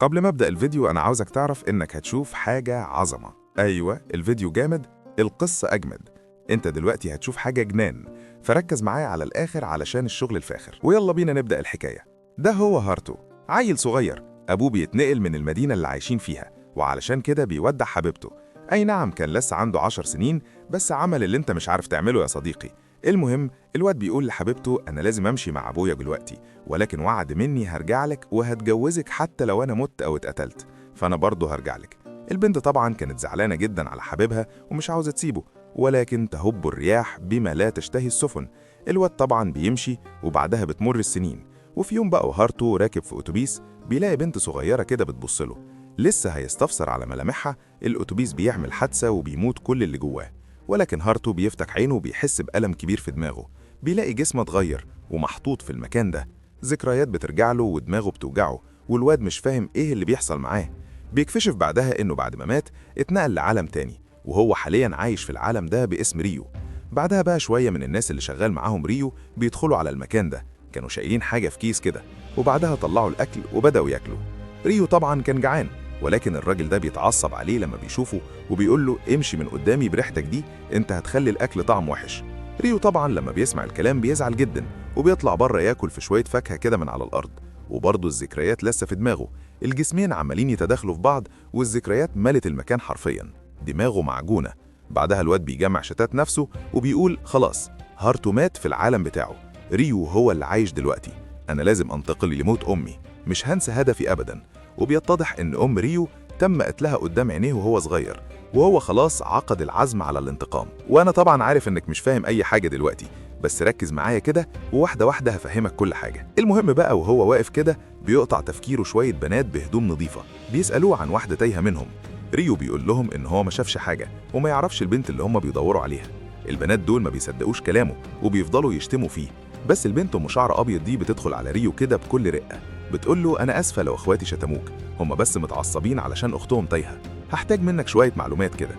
قبل ما أبدأ الفيديو أنا عاوزك تعرف إنك هتشوف حاجة عظمة. أيوة، الفيديو جامد، القصة أجمد. أنت دلوقتي هتشوف حاجة جنان، فركز معايا على الآخر علشان الشغل الفاخر. ويلا بينا نبدأ الحكاية. ده هو هارتو، عيل صغير أبوه بيتنقل من المدينة اللي عايشين فيها، وعلشان كده بيودع حبيبته. أي نعم، كان لسه عنده 10 سنين، بس عمل اللي أنت مش عارف تعمله يا صديقي. المهم، الواد بيقول لحبيبته أنا لازم أمشي مع أبويا دلوقتي، ولكن وعد مني هرجع لك وهتجوزك حتى لو أنا مت أو اتقتلت، فأنا برضه هرجع لك. البنت طبعا كانت زعلانة جدا على حبيبها ومش عاوزة تسيبه، ولكن تهب الرياح بما لا تشتهي السفن. الواد طبعا بيمشي، وبعدها بتمر السنين. وفي يوم بقى هارتو راكب في أتوبيس، بيلاقي بنت صغيرة كده بتبصله. لسه هيستفسر على ملامحها، الأتوبيس بيعمل حادثة وبيموت كل اللي جواه. ولكن هارتو بيفتح عينه وبيحس بألم كبير في دماغه. بيلاقي جسمه اتغير ومحطوط في المكان ده. ذكريات بترجع له ودماغه بتوجعه، والواد مش فاهم ايه اللي بيحصل معاه. بيكتشف بعدها انه بعد ما مات اتنقل لعالم تاني، وهو حاليا عايش في العالم ده باسم ريو. بعدها بقى شوية من الناس اللي شغال معاهم ريو بيدخلوا على المكان ده، كانوا شايلين حاجة في كيس كده، وبعدها طلعوا الأكل وبدأوا ياكلوا. ريو طبعا كان جعان، ولكن الراجل ده بيتعصب عليه لما بيشوفه، وبيقول له امشي من قدامي بريحتك دي، انت هتخلي الأكل طعم وحش. ريو طبعا لما بيسمع الكلام بيزعل جدا، وبيطلع بره ياكل في شوية فاكهة كده من على الأرض. وبرضه الذكريات لسه في دماغه، الجسمين عمالين يتداخلوا في بعض، والذكريات ملت المكان حرفيا، دماغه معجونة. بعدها الواد بيجمع شتات نفسه وبيقول خلاص، هارتو مات في العالم بتاعه، ريو هو اللي عايش دلوقتي. أنا لازم أنتقل لموت أمي، مش هنسى هدفي أبدا. وبيتضح إن أم ريو تم قتلها قدام عينيه وهو صغير، وهو خلاص عقد العزم على الانتقام. وأنا طبعا عارف إنك مش فاهم أي حاجة دلوقتي، بس ركز معايا كده وواحدة واحدة هفهمك كل حاجة. المهم بقى وهو واقف كده بيقطع تفكيره شوية بنات بهدوم نظيفة بيسألوه عن واحدة تايهة منهم. ريو بيقول لهم إن هو ما شافش حاجة وما يعرفش البنت اللي هم بيدوروا عليها. البنات دول ما بيصدقوش كلامه وبيفضلوا يشتموا فيه. بس البنت ام شعر ابيض دي بتدخل على ريو كده بكل رقة، بتقول له انا اسفة لو اخواتي شتموك، هم بس متعصبين علشان اختهم تايهة، هحتاج منك شوية معلومات كده.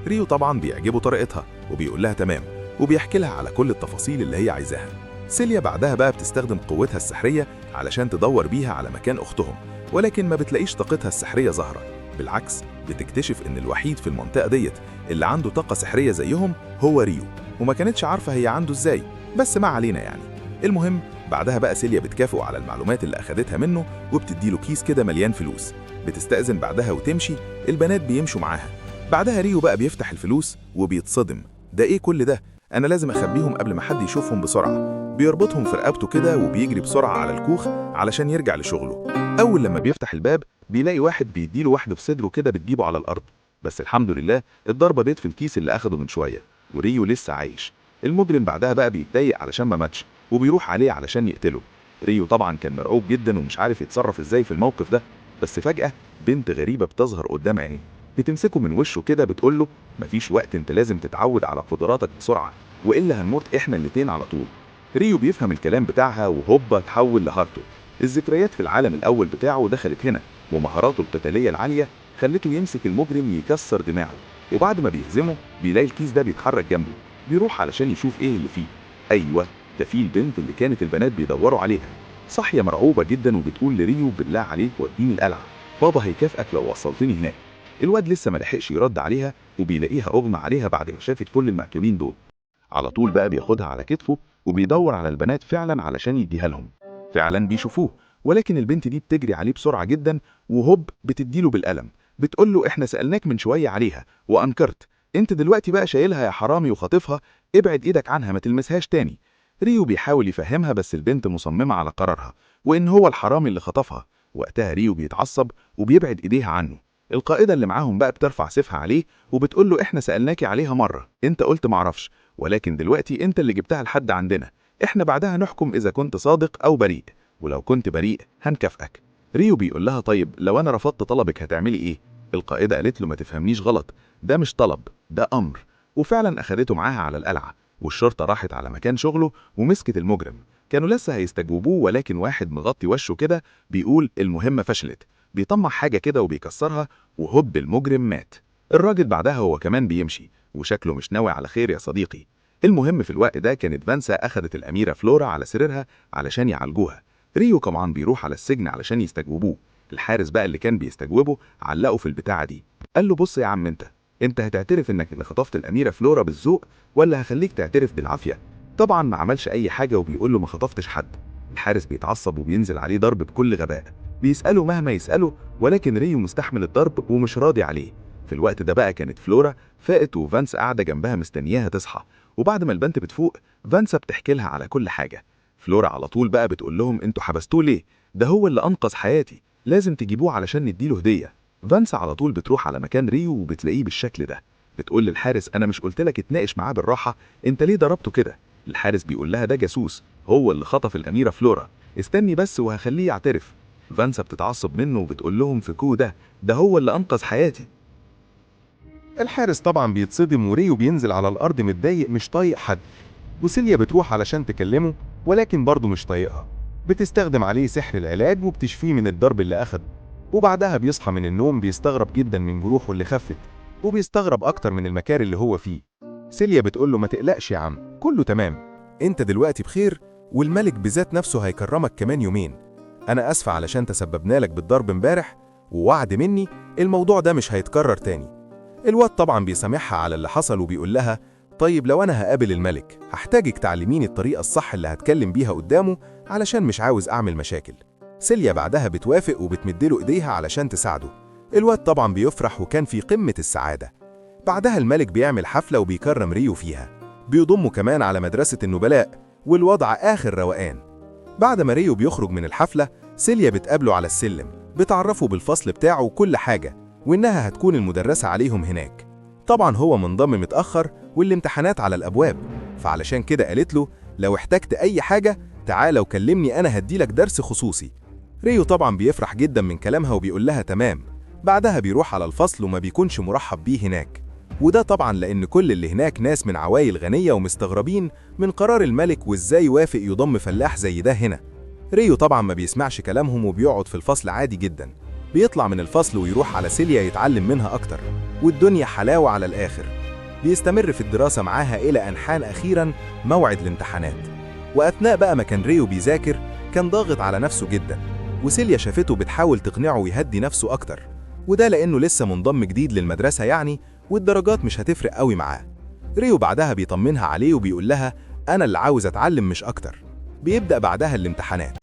ريو طبعا بيعجبه طريقتها وبيقول لها تمام، وبيحكي لها على كل التفاصيل اللي هي عايزاها. سيليا بعدها بقى بتستخدم قوتها السحرية علشان تدور بيها على مكان أختهم، ولكن ما بتلاقيش طاقتها السحرية ظاهرة. بالعكس، بتكتشف إن الوحيد في المنطقة ديت اللي عنده طاقة سحرية زيهم هو ريو، وما كانتش عارفة هي عنده إزاي، بس ما علينا يعني. المهم، بعدها بقى سيليا بتكافئه على المعلومات اللي أخدتها منه، وبتديله كيس كده مليان فلوس. بتستأذن بعدها وتمشي، البنات بيمشوا معاها. بعدها ريو بقى بيفتح الفلوس وبيتصدم، ده إيه كل ده؟ أنا لازم أخبيهم قبل ما حد يشوفهم بسرعة. بيربطهم في رقبته كده وبيجري بسرعة على الكوخ علشان يرجع لشغله. أول لما بيفتح الباب بيلاقي واحد بيديله واحدة في صدره كده بتجيبه على الأرض، بس الحمد لله الضربة ديت في الكيس اللي أخده من شوية، وريو لسه عايش. المجرم بعدها بقى بيتضايق علشان ما ماتش، وبيروح عليه علشان يقتله. ريو طبعا كان مرعوب جدا ومش عارف يتصرف ازاي في الموقف ده، بس فجأة بنت غريبة بتظهر قدام عينيه، بتمسكه من وشه كده بتقول له مفيش وقت، انت لازم تتعود على قدراتك بسرعة، والا هنموت احنا الاتنين على طول. ريو بيفهم الكلام بتاعها وهوبا اتحول لهارتو. الذكريات في العالم الاول بتاعه دخلت هنا، ومهاراته القتالية العالية خلته يمسك المجرم يكسر دماغه. وبعد ما بيهزمه بيلاقي الكيس ده بيتحرك جنبه، بيروح علشان يشوف ايه اللي فيه. ايوه، ده فيه البنت اللي كانت البنات بيدوروا عليها. صاحية مرعوبة جدا وبتقول لريو بالله عليك وديني القلعة، بابا هيكافئك لو وصلتني هناك. الواد لسه ملحقش يرد عليها، وبيلاقيها اغمى عليها بعد ما شافت كل المقتولين دول. على طول بقى بياخدها على كتفه وبيدور على البنات فعلا علشان يديها لهم. فعلا بيشوفوه، ولكن البنت دي بتجري عليه بسرعة جدا، وهوب بتديله بالقلم. بتقول له احنا سألناك من شوية عليها وأنكرت، انت دلوقتي بقى شايلها يا حرامي وخاطفها، ابعد ايدك عنها ما تلمسهاش تاني. ريو بيحاول يفهمها بس البنت مصممة على قرارها، وإن هو الحرامي اللي خطفها. وقتها ريو بيتعصب وبيبعد ايديها عنه. القائدة اللي معاهم بقى بترفع سيفها عليه وبتقول له احنا سألناكي عليها مرة، انت قلت معرفش، ولكن دلوقتي انت اللي جبتها لحد عندنا، احنا بعدها نحكم اذا كنت صادق او بريء، ولو كنت بريء هنكافئك. ريو بيقول لها طيب لو انا رفضت طلبك هتعملي ايه؟ القائدة قالت له ما تفهمنيش غلط، ده مش طلب، ده امر. وفعلا اخدته معاها على القلعة، والشرطة راحت على مكان شغله ومسكت المجرم. كانوا لسه هيستجوبوه، ولكن واحد مغطي وشه كده بيقول المهمة فشلت، بيطمع حاجة كده وبيكسرها، وهوب المجرم مات. الراجل بعدها هو كمان بيمشي، وشكله مش ناوي على خير يا صديقي. المهم في الوقت ده كانت فانسا أخدت الأميرة فلورا على سريرها علشان يعالجوها. ريو طبعا بيروح على السجن علشان يستجوبوه. الحارس بقى اللي كان بيستجوبه علقه في البتاعة دي، قال له بص يا عم انت هتعترف انك اللي خطفت الأميرة فلورا بالذوق ولا هخليك تعترف بالعافية؟ طبعا ما عملش أي حاجة وبيقول له ما خطفتش حد. الحارس بيتعصب وبينزل عليه ضرب بكل غباء، بيسأله مهما يسأله، ولكن ريو مستحمل الضرب ومش راضي عليه. في الوقت ده بقى كانت فلورا فاقت وفانس قاعدة جنبها مستنياها تصحى، وبعد ما البنت بتفوق فانسا بتحكي لها على كل حاجة. فلورا على طول بقى بتقول لهم انتوا حبستوه ليه؟ ده هو اللي أنقذ حياتي، لازم تجيبوه علشان نديله هدية. فانسا على طول بتروح على مكان ريو وبتلاقيه بالشكل ده. بتقول للحارس انا مش قلتلك اتناقش معاه بالراحة؟ انت ليه ضربته كده؟ الحارس بيقول لها ده جاسوس، هو اللي خطف الأميرة فلورا، استني بس وهخليه يعترف. فانسا بتتعصب منه وبتقول لهم فكوه ده هو اللي أنقذ حياتي. الحارس طبعا بيتصدم وريو بينزل على الأرض متضايق مش طايق حد، وسيليا بتروح علشان تكلمه ولكن برضه مش طايقها. بتستخدم عليه سحر العلاج وبتشفيه من الضرب اللي أخده، وبعدها بيصحى من النوم بيستغرب جدا من جروحه اللي خفت، وبيستغرب أكتر من المكان اللي هو فيه. سيليا بتقول له ما تقلقش يا عم، كله تمام، انت دلوقتي بخير والملك بذات نفسه هيكرمك كمان يومين. أنا أسفة علشان تسببنا لك بالضرب امبارح، ووعد مني الموضوع ده مش هيتكرر تاني. الواد طبعا بيسامحها على اللي حصل وبيقول لها طيب لو أنا هقابل الملك هحتاجك تعلميني الطريقة الصح اللي هتكلم بيها قدامه علشان مش عاوز أعمل مشاكل. سيليا بعدها بتوافق وبتمدله إيديها علشان تساعده. الواد طبعا بيفرح وكان في قمة السعادة. بعدها الملك بيعمل حفلة وبيكرم ريو فيها، بيضمه كمان على مدرسة النبلاء، والوضع آخر روقان. بعد ما ريو بيخرج من الحفلة سيليا بتقابله على السلم، بتعرفه بالفصل بتاعه وكل حاجة، وإنها هتكون المدرسة عليهم هناك. طبعا هو منضم متأخر والامتحانات على الأبواب، فعلشان كده قالت له لو احتجت أي حاجة تعالى وكلمني أنا هديلك درس خصوصي. ريو طبعا بيفرح جدا من كلامها وبيقول لها تمام. بعدها بيروح على الفصل وما بيكونش مرحب بيه هناك، وده طبعا لأن كل اللي هناك ناس من عوائل غنية ومستغربين من قرار الملك وإزاي وافق يضم فلاح زي ده هنا. ريو طبعا ما بيسمعش كلامهم وبيقعد في الفصل عادي جدا. بيطلع من الفصل ويروح على سيليا يتعلم منها أكتر، والدنيا حلاوة على الآخر. بيستمر في الدراسة معاها إلى أن حان أخيرا موعد الامتحانات. وأثناء بقى ما كان ريو بيذاكر كان ضاغط على نفسه جدا، وسيليا شافته بتحاول تقنعه ويهدي نفسه أكتر، وده لأنه لسه منضم جديد للمدرسة يعني، والدرجات مش هتفرق قوي معاه. ريو بعدها بيطمنها عليه وبيقول لها أنا اللي عاوز أتعلم مش أكتر. بيبدأ بعدها الامتحانات.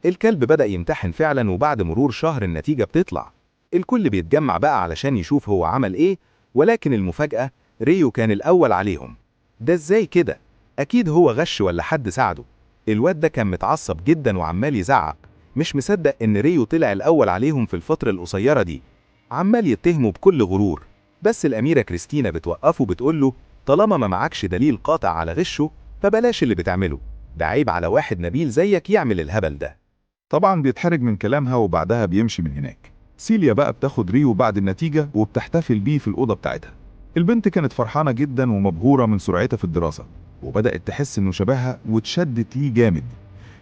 الكلب بدأ يمتحن فعلا، وبعد مرور شهر النتيجة بتطلع. الكل بيتجمع بقى علشان يشوف هو عمل ايه، ولكن المفاجأة ريو كان الأول عليهم. ده ازاي كده؟ أكيد هو غش ولا حد ساعده. الواد ده كان متعصب جدا وعمال يزعق، مش مصدق إن ريو طلع الأول عليهم في الفترة القصيرة دي. عمال يتهمه بكل غرور، بس الأميرة كريستينا بتوقفه بتقول له طالما ما معكش دليل قاطع على غشه فبلاش اللي بتعمله، ده عيب على واحد نبيل زيك يعمل الهبل ده. طبعا بيتحرج من كلامها وبعدها بيمشي من هناك. سيليا بقى بتاخد ريو بعد النتيجة وبتحتفل بيه في الأوضة بتاعتها. البنت كانت فرحانة جدا ومبهورة من سرعتها في الدراسة، وبدأت تحس إنه شبهها وتشدت ليه جامد.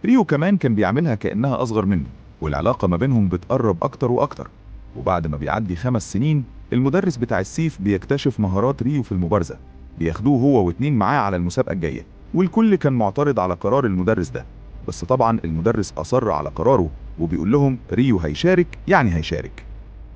ريو كمان كان بيعاملها كأنها أصغر منه، والعلاقة ما بينهم بتقرب أكتر وأكتر. وبعد ما بيعدي 5 سنين المدرس بتاع السيف بيكتشف مهارات ريو في المبارزة، بياخدوه هو واتنين معاه على المسابقة الجاية، والكل كان معترض على قرار المدرس ده، بس طبعا المدرس أصر على قراره وبيقول لهم ريو هيشارك يعني هيشارك.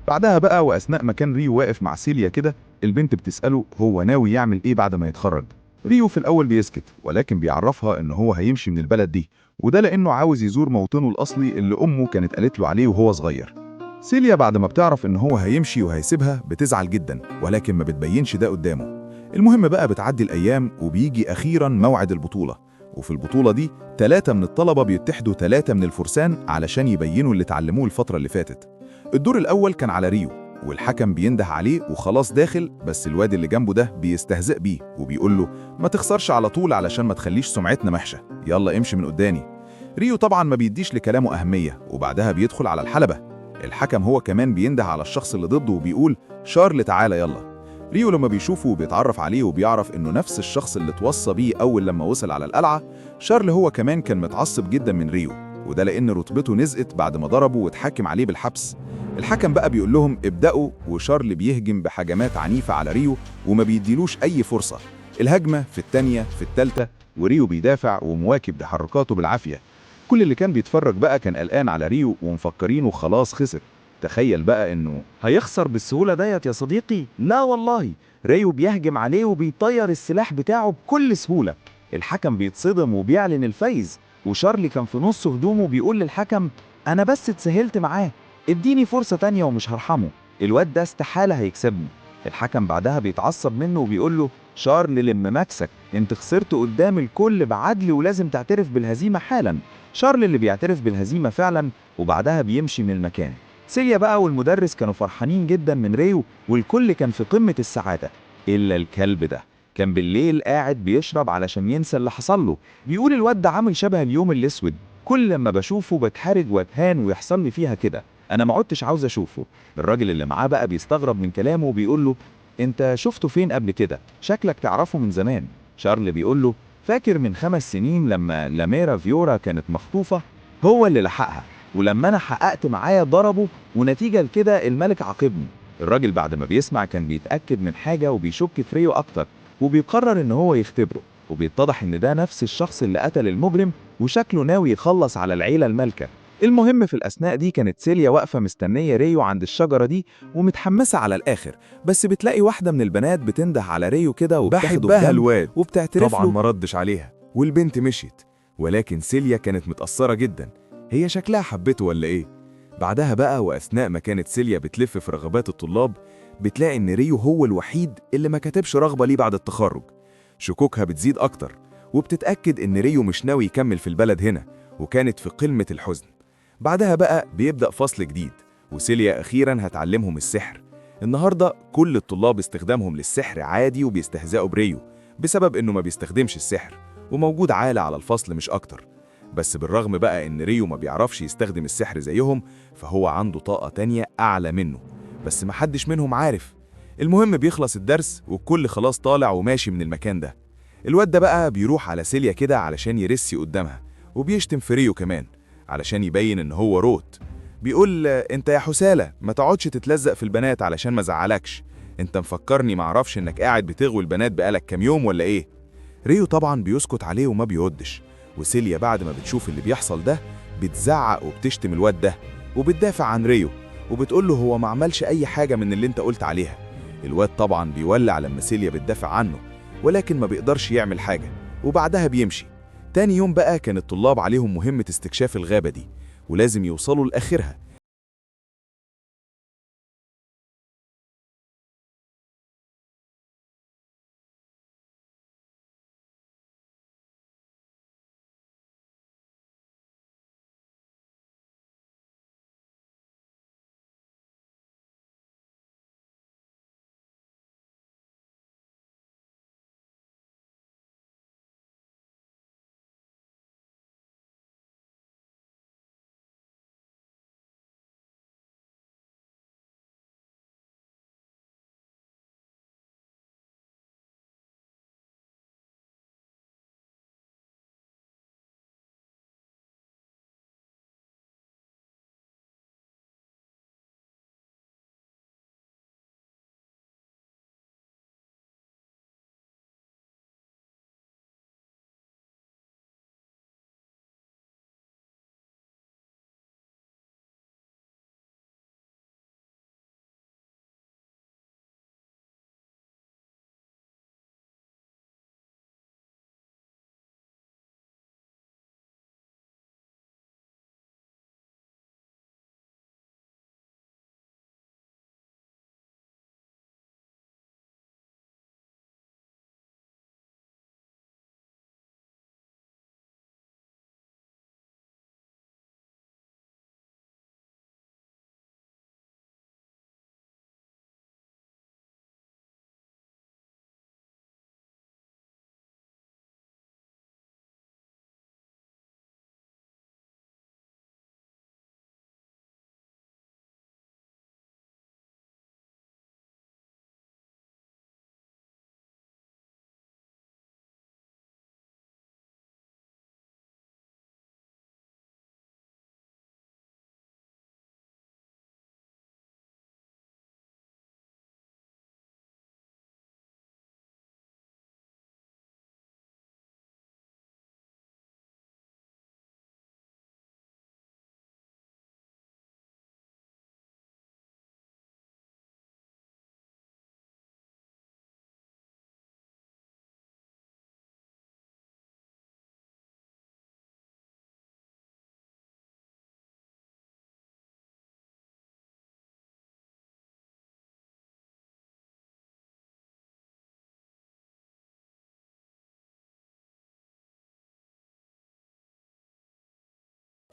بعدها بقى وأثناء ما كان ريو واقف مع سيليا كده البنت بتسأله هو ناوي يعمل ايه بعد ما يتخرج. ريو في الأول بيسكت، ولكن بيعرفها إن هو هيمشي من البلد دي، وده لأنه عاوز يزور موطنه الأصلي اللي أمه كانت قالت له عليه وهو صغير. سيليا بعد ما بتعرف إن هو هيمشي وهيسيبها بتزعل جدا، ولكن ما بتبينش ده قدامه. المهم بقى بتعدي الأيام وبيجي أخيرا موعد البطولة، وفي البطولة دي 3 من الطلبة بيتحدوا 3 من الفرسان علشان يبينوا اللي اتعلموه الفترة اللي فاتت. الدور الأول كان على ريو، والحكم بينده عليه وخلاص داخل، بس الواد اللي جنبه ده بيستهزئ بيه وبيقول له ما تخسرش على طول علشان ما تخليش سمعتنا وحشة، يلا امشي من قدامي. ريو طبعا ما بيديش لكلامه أهمية، وبعدها بيدخل على الحلبة. الحكم هو كمان بينده على الشخص اللي ضده وبيقول شارل تعالى يلا. ريو لما بيشوفه وبيتعرف عليه وبيعرف انه نفس الشخص اللي اتوصى بيه اول لما وصل على القلعة. شارل هو كمان كان متعصب جدا من ريو، وده لان رتبته نزقت بعد ما ضربه واتحاكم عليه بالحبس. الحكم بقى بيقول لهم ابدأوا، وشارل بيهجم بهجمات عنيفة على ريو وما بيديلوش اي فرصة. الهجمة في الثانية في الثالثة وريو بيدافع ومواكب تحركاته بالعافية. كل اللي كان بيتفرج بقى كان قلقان على ريو ومفكرينه خلاص خسر، تخيل بقى إنه هيخسر بالسهولة ديت يا صديقي؟ لا والله، ريو بيهجم عليه وبيطير السلاح بتاعه بكل سهولة. الحكم بيتصدم وبيعلن الفايز، وشارلي كان في نص هدومه بيقول للحكم: أنا بس اتسهلت معاه، اديني فرصة تانية ومش هرحمه، الواد ده استحالة هيكسبني. الحكم بعدها بيتعصب منه وبيقول له: شارلي لم مكسك، انت خسرت قدام الكل بعدل ولازم تعترف بالهزيمة حالا. شارلي اللي بيعترف بالهزيمة فعلا، وبعدها بيمشي من المكان. سيليا بقى والمدرس كانوا فرحانين جدا من ريو، والكل كان في قمة السعادة إلا الكلب ده. كان بالليل قاعد بيشرب علشان ينسى اللي حصل له. بيقول: الواد ده عامل شبه اليوم الأسود، كل لما بشوفه بتحرج واتهان ويحصل لي فيها كده، أنا ما عدتش عاوز أشوفه. الراجل اللي معاه بقى بيستغرب من كلامه وبيقول له: أنت شفته فين قبل كده؟ شكلك تعرفه من زمان. شارل بيقول له: فاكر من 5 سنين لما لاميرا فيورا كانت مخطوفة؟ هو اللي لحقها، ولما انا حققت معايا ضربه، ونتيجة لكده الملك عاقبني. الراجل بعد ما بيسمع كان بيتأكد من حاجة وبيشك في ريو أكتر، وبيقرر إن هو يختبره، وبيتضح إن ده نفس الشخص اللي قتل المجرم، وشكله ناوي يخلص على العيلة المالكة. المهم في الأثناء دي كانت سيليا واقفة مستنية ريو عند الشجرة دي ومتحمسة على الآخر، بس بتلاقي واحدة من البنات بتنده على ريو كده وبتاخده بحبها بجنب الواد، وبتعترف طبعا له. ما ردش عليها والبنت مشيت، ولكن سيليا كانت متأثرة جدا. هي شكلها حبته ولا ايه؟ بعدها بقى وأثناء ما كانت سيليا بتلف في رغبات الطلاب، بتلاقي إن ريو هو الوحيد اللي ما كتبش رغبة ليه بعد التخرج. شكوكها بتزيد أكتر، وبتتأكد إن ريو مش ناوي يكمل في البلد هنا، وكانت في قمة الحزن. بعدها بقى بيبدأ فصل جديد، وسيليا أخيرا هتعلمهم السحر. النهاردة كل الطلاب استخدامهم للسحر عادي وبيستهزئوا بريو بسبب إنه ما بيستخدمش السحر، وموجود عالة على الفصل مش أكتر. بس بالرغم بقى إن ريو ما بيعرفش يستخدم السحر زيهم، فهو عنده طاقة تانية أعلى منه، بس محدش منهم عارف. المهم بيخلص الدرس والكل خلاص طالع وماشي من المكان ده. الواد ده بقى بيروح على سيليا كده علشان يرسي قدامها، وبيشتم في ريو كمان علشان يبين إن هو روت. بيقول: انت يا حسالة ما تقعدش تتلزق في البنات علشان ما زعلكش، انت مفكرني معرفش انك قاعد بتغوي البنات بقالك كام يوم ولا ايه؟ ريو طبعا بيسكت عليه وما بيردش، وسيليا بعد ما بتشوف اللي بيحصل ده بتزعق وبتشتم الواد ده، وبتدافع عن ريو وبتقول له هو ما عملش اي حاجة من اللي انت قلت عليها. الواد طبعا بيولع لما سيليا بتدافع عنه، ولكن ما بيقدرش يعمل حاجة، وبعدها بيمشي. تاني يوم بقى كان الطلاب عليهم مهمة استكشاف الغابة دي، ولازم يوصلوا لآخرها.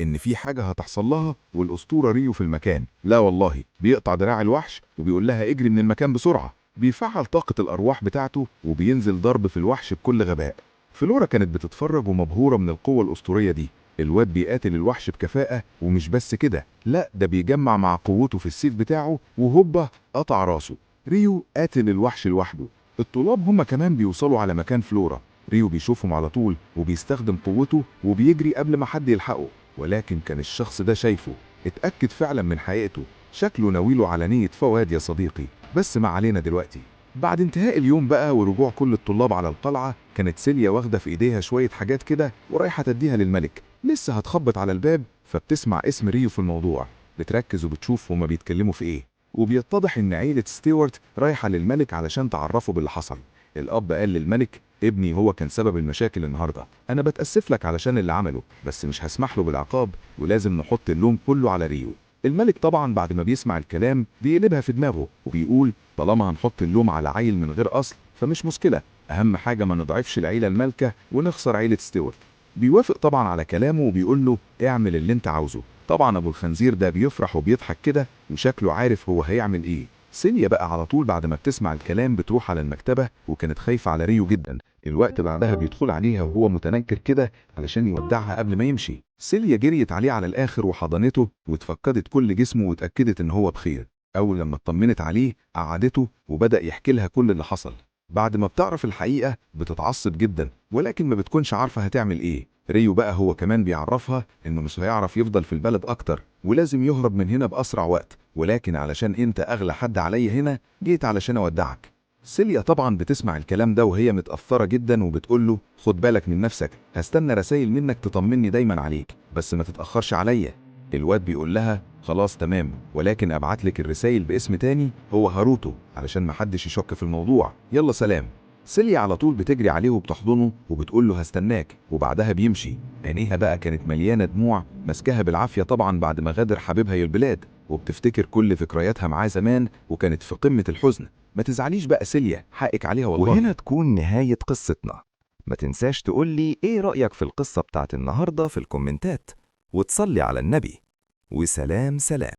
إن في حاجة هتحصل لها والأسطورة ريو في المكان. لا والله، بيقطع دراع الوحش وبيقول لها اجري من المكان بسرعة. بيفعل طاقة الأرواح بتاعته وبينزل ضرب في الوحش بكل غباء. فلورا كانت بتتفرج ومبهورة من القوة الأسطورية دي. الواد بيقاتل الوحش بكفاءة، ومش بس كده، لا ده بيجمع مع قوته في السيف بتاعه وهوبا قطع راسه. ريو قاتل الوحش لوحده. الطلاب هما كمان بيوصلوا على مكان فلورا. ريو بيشوفهم على طول وبيستخدم قوته وبيجري قبل ما حد يلحقه، ولكن كان الشخص ده شايفه. اتأكد فعلا من حقيقته. شكله ناويله على نية فواد يا صديقي. بس ما علينا دلوقتي. بعد انتهاء اليوم بقى ورجوع كل الطلاب على القلعة، كانت سيليا واخدة في ايديها شوية حاجات كده ورايحة تديها للملك. لسه هتخبط على الباب فبتسمع اسم ريو في الموضوع. بتركز وبتشوف هما بيتكلموا في ايه، وبيتضح ان عيلة ستيوارت رايحة للملك علشان تعرفه باللي حصل. الاب قال للملك ابني هو كان سبب المشاكل النهارده، انا بتأسف لك علشان اللي عمله، بس مش هسمح له بالعقاب ولازم نحط اللوم كله على ريو. الملك طبعا بعد ما بيسمع الكلام بيقلبها في دماغه وبيقول طالما هنحط اللوم على عيل من غير اصل فمش مشكلة، اهم حاجة ما نضعفش العيلة المالكة ونخسر عيلة ستيوارت. بيوافق طبعا على كلامه وبيقول له اعمل اللي انت عاوزه. طبعا ابو الخنزير ده بيفرح وبيضحك كده وشكله عارف هو هيعمل ايه. سيليا بقى على طول بعد ما بتسمع الكلام بتروح على المكتبة وكانت خايفة على ريو جدا. الوقت بعدها بيدخل عليها وهو متنكر كده علشان يودعها قبل ما يمشي. سيليا جريت عليه على الآخر وحضنته واتفقدت كل جسمه واتأكدت إن هو بخير. أول لما اطمنت عليه قعدته وبدأ يحكي لها كل اللي حصل. بعد ما بتعرف الحقيقة بتتعصب جدا ولكن ما بتكونش عارفة هتعمل إيه. ريو بقى هو كمان بيعرفها إنه مش هيعرف يفضل في البلد أكتر ولازم يهرب من هنا بأسرع وقت، ولكن علشان أنت أغلى حد عليا هنا جيت علشان أودعك. سيليا طبعا بتسمع الكلام ده وهي متأثرة جدا وبتقول له خد بالك من نفسك، هستنى رسايل منك تطمني دايما عليك بس ما تتأخرش عليا. الواد بيقول لها خلاص تمام، ولكن ابعت لك الرسايل باسم تاني هو هاروتو علشان محدش يشك في الموضوع، يلا سلام. سيليا على طول بتجري عليه وبتحضنه وبتقول له هستناك، وبعدها بيمشي. عينيها بقى كانت مليانة دموع ماسكاها بالعافية طبعا بعد ما غادر حبيبها البلاد، وبتفتكر كل ذكرياتها معاه زمان وكانت في قمة الحزن. ما تزعليش بقى سيليا، حقك عليها والله. وهنا تكون نهاية قصتنا. ما تنساش تقولي ايه رأيك في القصة بتاعت النهاردة في الكومنتات، وتصلي على النبي. وسلام سلام.